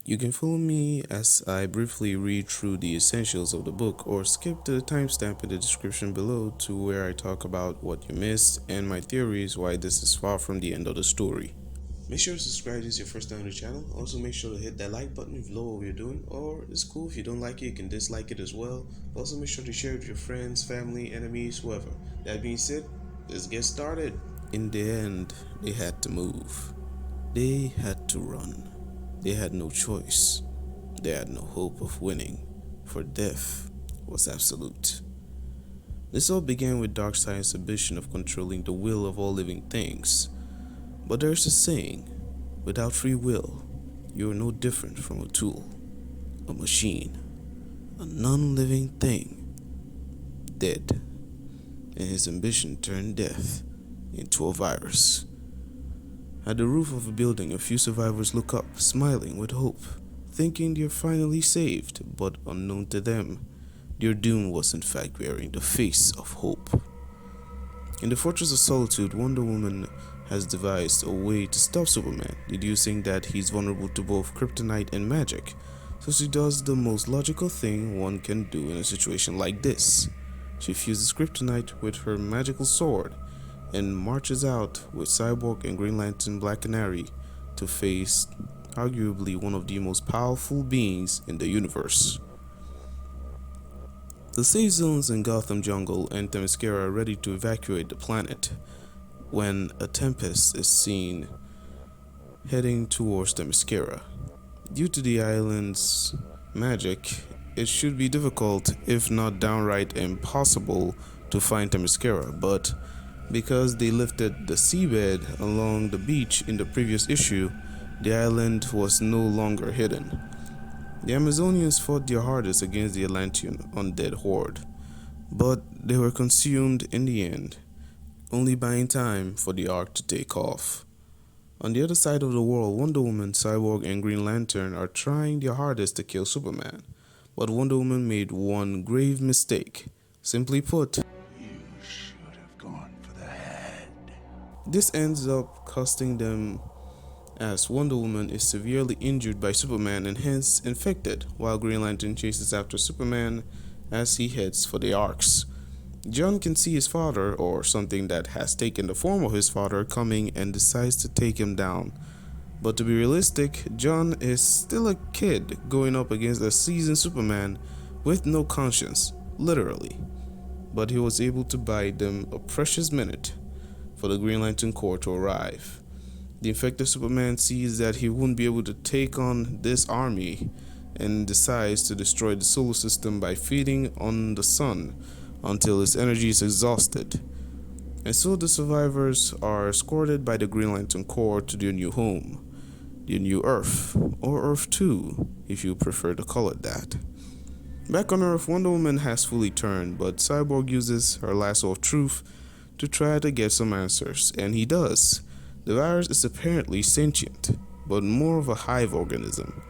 You can follow me as I briefly read through the essentials of the book or skip to the timestamp in the description below to where I talk about what you missed and my theories why this is far from the end of the story. Make sure to subscribe if this is your first time on the channel. Also make sure to hit that like button if you love what we're doing, or it's cool if you don't like it, you can dislike it as well. Also make sure to share it with your friends, family, enemies, whoever. That being said, let's get started. In the end, they had to move. They had to run. They had no choice. They had no hope of winning, for death was absolute. This all began with Darkseid's ambition of controlling the will of all living things. But there's a saying, without free will, you are no different from a tool, a machine, a non-living thing, dead. And his ambition turned death into a virus. At the roof of a building, a few survivors look up, smiling with hope, thinking they're finally saved, but unknown to them, their doom was in fact wearing the face of hope. In the Fortress of Solitude, Wonder Woman has devised a way to stop Superman, deducing that he's vulnerable to both kryptonite and magic, so she does the most logical thing one can do in a situation like this. She fuses kryptonite with her magical sword and marches out with Cyborg and Green Lantern Black Canary to face arguably one of the most powerful beings in the universe. The safe zones in Gotham Jungle and Themyscira are ready to evacuate the planet when a tempest is seen heading towards Themyscira. Due to the island's magic, it should be difficult, if not downright impossible, to find Themyscira, but because they lifted the seabed along the beach in the previous issue, the island was no longer hidden. The Amazonians fought their hardest against the Atlantean undead horde, but they were consumed in the end, only buying time for the ark to take off. On the other side of the world, Wonder Woman, Cyborg, and Green Lantern are trying their hardest to kill Superman, but Wonder Woman made one grave mistake. Simply put, this ends up costing them, as Wonder Woman is severely injured by Superman and hence infected, while Green Lantern chases after Superman as he heads for the arcs. John can see his father, or something that has taken the form of his father, coming and decides to take him down. But to be realistic, John is still a kid going up against a seasoned Superman with no conscience, literally. But he was able to buy them a precious minute for the Green Lantern Corps to arrive. The infected Superman sees that he won't be able to take on this army and decides to destroy the solar system by feeding on the sun until its energy is exhausted. And so the survivors are escorted by the Green Lantern Corps to their new home, their new Earth, or Earth 2 if you prefer to call it that. Back on Earth, Wonder Woman has fully turned, but Cyborg uses her lasso of truth to try to get some answers, and he does. The virus is apparently sentient, but more of a hive organism.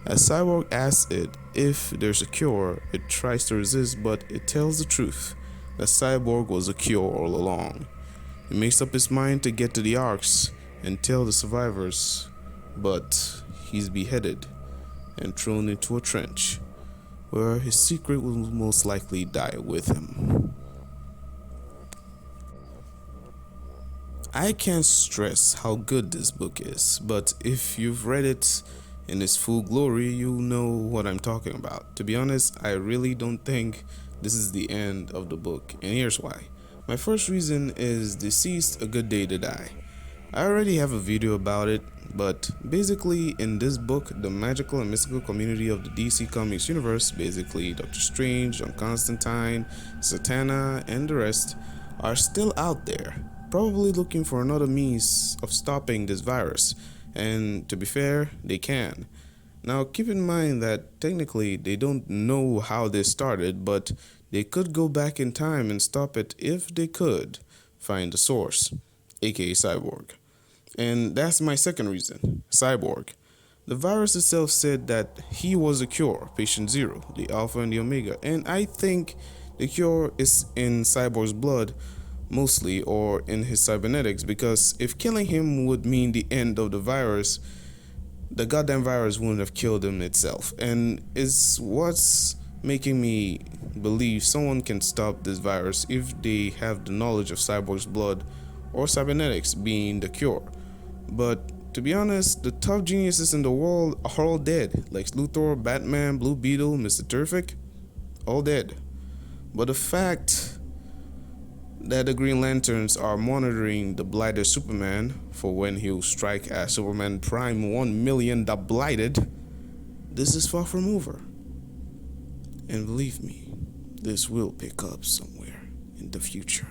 As Cyborg asks it if there's a cure, it tries to resist, but it tells the truth that Cyborg was a cure all along. He makes up his mind to get to the arcs and tell the survivors, but he's beheaded and thrown into a trench, where his secret will most likely die with him. I can't stress how good this book is, but if you've read it in its full glory, you'll know what I'm talking about. To be honest, I really don't think this is the end of the book, and here's why. My first reason is Dceased, A Good Day to Die. I already have a video about it, but basically in this book, the magical and mystical community of the DC Comics universe, basically Doctor Strange, John Constantine, Satana, and the rest, are still out there, probably looking for another means of stopping this virus, and to be fair, they can. Now keep in mind that technically they don't know how this started, but they could go back in time and stop it if they could find the source, aka Cyborg. And that's my second reason, Cyborg. The virus itself said that he was a cure, patient zero, the alpha and the omega, and I think the cure is in Cyborg's blood mostly, or in his cybernetics, because if killing him would mean the end of the virus, the goddamn virus wouldn't have killed him itself. And it's what's making me believe someone can stop this virus if they have the knowledge of Cyborg's blood or cybernetics being the cure. But to be honest, the top geniuses in the world are all dead. Like Luthor, Batman, Blue Beetle, Mr. Terrific, all dead. But the fact that the Green Lanterns are monitoring the blighted Superman for when he'll strike at Superman Prime 1 million the blighted, this is far from over. And believe me, this will pick up somewhere in the future.